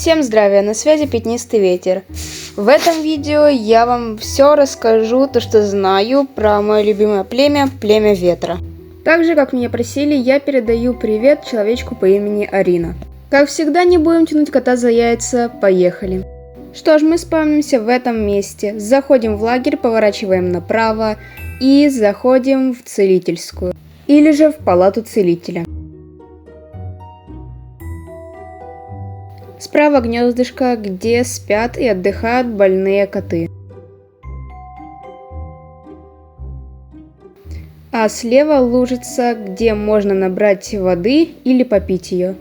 Всем здравия, на связи Пятнистый ветер. В этом видео я вам все расскажу, то что знаю про мое любимое племя, племя ветра. Также, как меня просили, я передаю привет человечку по имени Арина. Как всегда, не будем тянуть кота за яйца, поехали. Что ж, мы спавнимся в этом месте, заходим в лагерь, поворачиваем направо и заходим в целительскую, или же в палату целителя. Справа гнездышко, где спят и отдыхают больные коты. А слева лужица, где можно набрать воды или попить ее.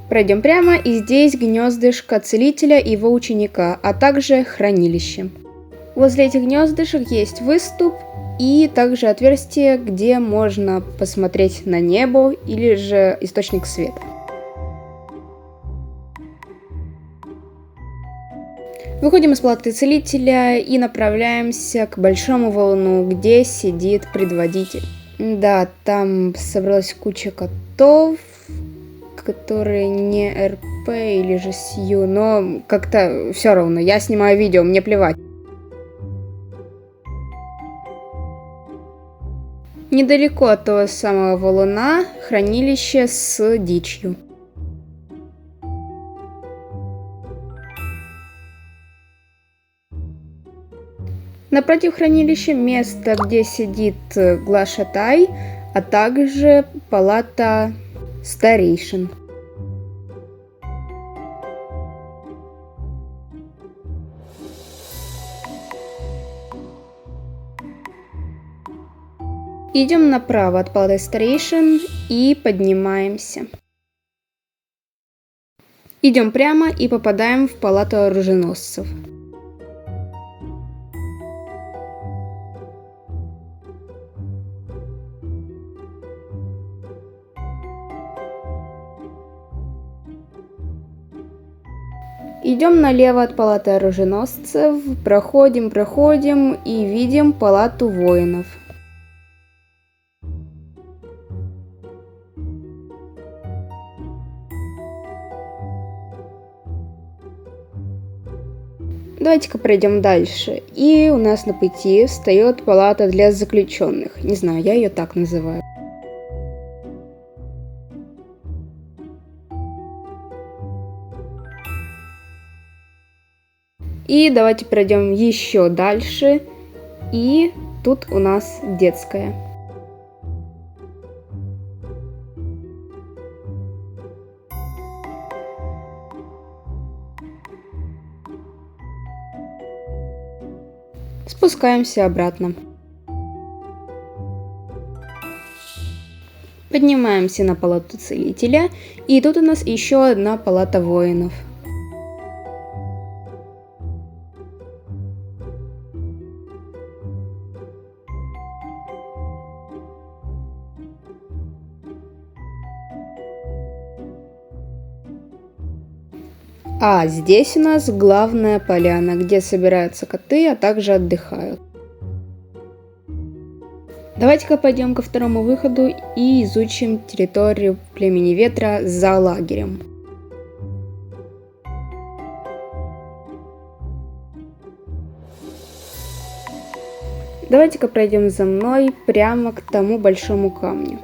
Пройдем прямо, и здесь гнездышко целителя и его ученика, а также хранилище. Возле этих гнездышек есть выступ и также отверстие, где можно посмотреть на небо или же источник света. Выходим из палаты целителя и направляемся к большому валуну, где сидит предводитель. Да, там собралась куча котов, которые не РП или же Сью, но как-то все равно, я снимаю видео, мне плевать. Недалеко от того самого валуна хранилище с дичью. Напротив хранилища место, где сидит глашатай, а также палата старейшин. Идем направо от палаты старейшин и поднимаемся. Идем прямо и попадаем в палату оруженосцев. Идем налево от палаты оруженосцев, проходим и видим палату воинов. Давайте-ка пройдем дальше. И у нас на пути встает палата для заключенных. Не знаю, я ее так называю. И давайте пройдем еще дальше. И тут у нас детская. Спускаемся обратно. Поднимаемся на палату целителя. И тут у нас еще одна палата воинов. А здесь у нас главная поляна, где собираются коты, а также отдыхают. Давайте-ка пойдем ко второму выходу и изучим территорию племени ветра за лагерем. Давайте-ка пройдем за мной прямо к тому большому камню.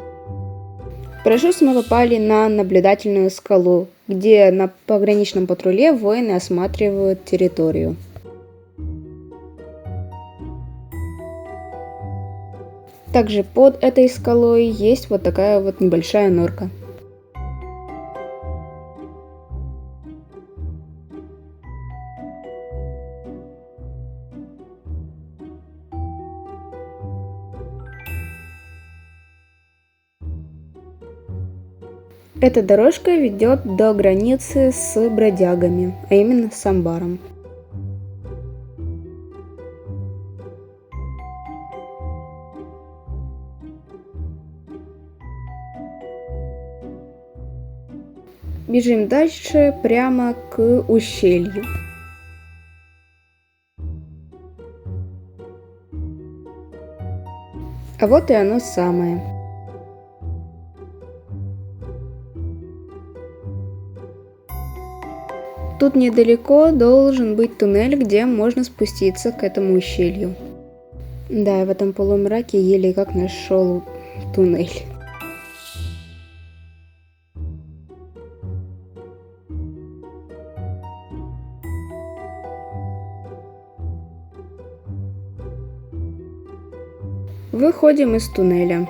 Хорошо, что мы попали на наблюдательную скалу, где на пограничном патруле воины осматривают территорию. Также под этой скалой есть вот такая вот небольшая норка. Эта дорожка ведет до границы с бродягами, а именно с амбаром. Бежим дальше прямо к ущелью. А вот и оно самое. тут недалеко должен быть туннель, где можно спуститься к этому ущелью. Да, я в этом полумраке еле как нашел туннель. Выходим из туннеля.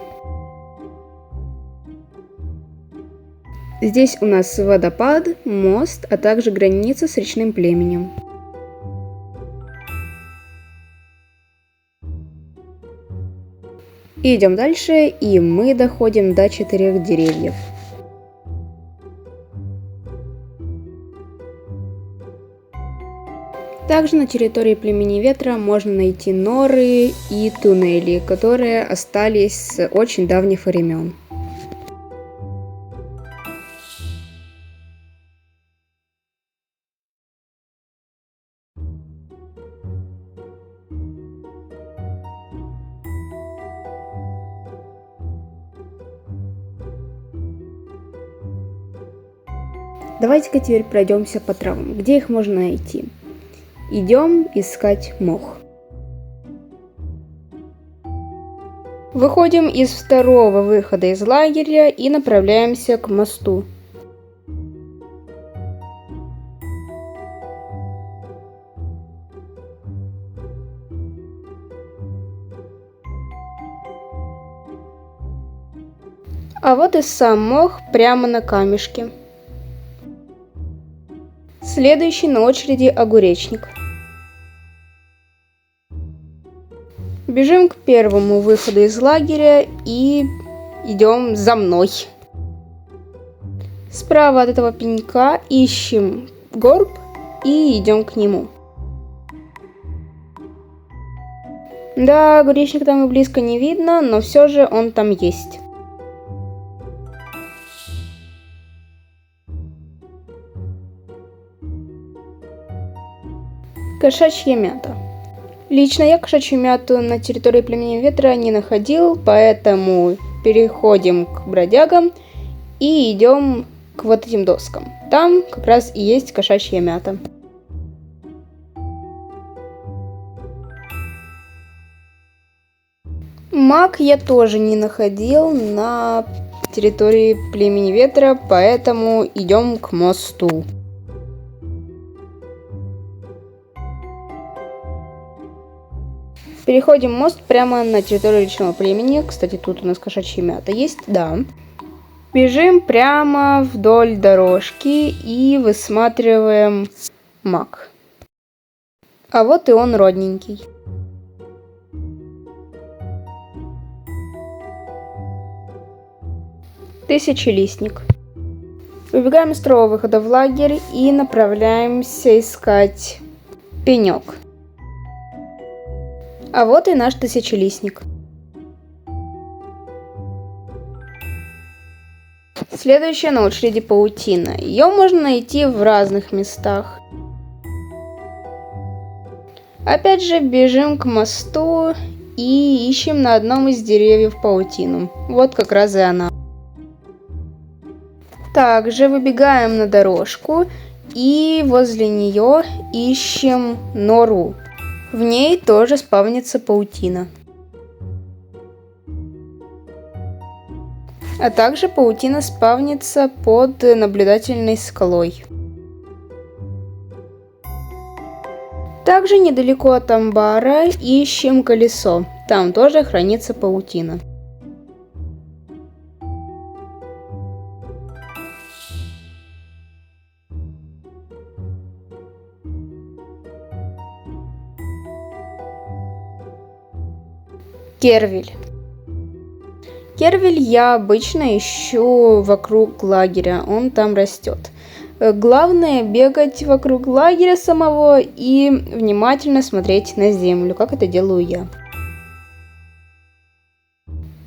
Здесь у нас водопад, мост, а также граница с речным племенем. Идем дальше, и мы доходим до 4 деревьев. Также на территории племени ветра можно найти норы и туннели, которые остались с очень давних времен. Давайте-ка теперь пройдемся по травам. Где их можно найти? Идем искать мох. Выходим из второго выхода из лагеря и направляемся к мосту. А вот и сам мох прямо на камешке. Следующий на очереди огуречник. Бежим к первому выходу из лагеря и идем за мной. Справа от этого пенька ищем горб и идем к нему. Да, огуречник там и близко не видно, но все же он там есть. Кошачья мята. Лично я кошачью мяту на территории племени ветра не находил, поэтому переходим к бродягам и идем к вот этим доскам. Там как раз и есть кошачья мята. Мак я тоже не находил на территории племени ветра, поэтому идем к мосту. Переходим мост прямо на территорию речного племени. Кстати, тут у нас кошачья мята есть, да. Бежим прямо вдоль дорожки и высматриваем мак. А вот и он, родненький. Тысячелистник. Выбегаем из второго выхода в лагерь и направляемся искать пенек. А вот и наш тысячелистник. Следующая на очереди паутина. Ее можно найти в разных местах. Опять же бежим к мосту и ищем на одном из деревьев паутину. Вот как раз и она. Также выбегаем на дорожку и возле нее ищем нору. В ней тоже спавнится паутина. А также паутина спавнится под наблюдательной скалой. Также недалеко от амбара ищем колесо. Там тоже хранится паутина. Кервель. Кервель я обычно ищу вокруг лагеря, он там растет. Главное бегать вокруг лагеря самого и внимательно смотреть на землю, как это делаю я.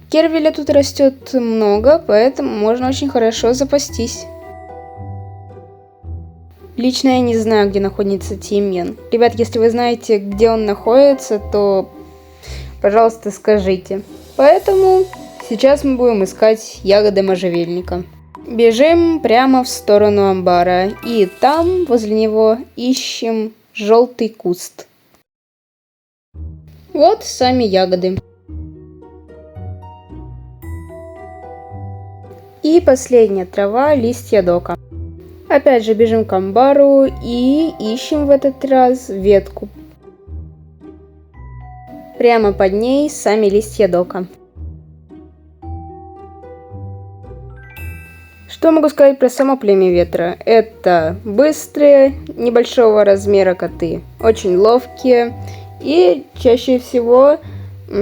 Кервеля тут растет много, поэтому можно очень хорошо запастись. Лично я не знаю, где находится тимьян. Ребят, если вы знаете, где он находится, то пожалуйста, скажите. Поэтому сейчас мы будем искать ягоды можжевельника. Бежим прямо в сторону амбара. И там, возле него, ищем желтый куст. Вот сами ягоды. И последняя трава, листья дока. Опять же бежим к амбару и ищем в этот раз ветку. Прямо под ней сами листья дока. Что могу сказать про само племя ветра? Это быстрые, небольшого размера коты, очень ловкие и чаще всего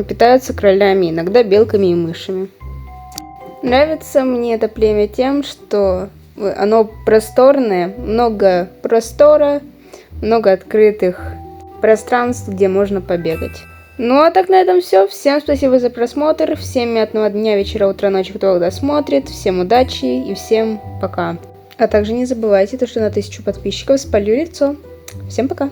питаются кролями, иногда белками и мышами. Нравится мне это племя тем, что оно просторное, много простора, много открытых пространств, где можно побегать. Ну а так на этом все. Всем спасибо за просмотр. Всем приятного дня, вечера, утра, ночи, кто когда смотрит. Всем удачи и всем пока. А также не забывайте, что на 1000 подписчиков спалю лицо. Всем пока.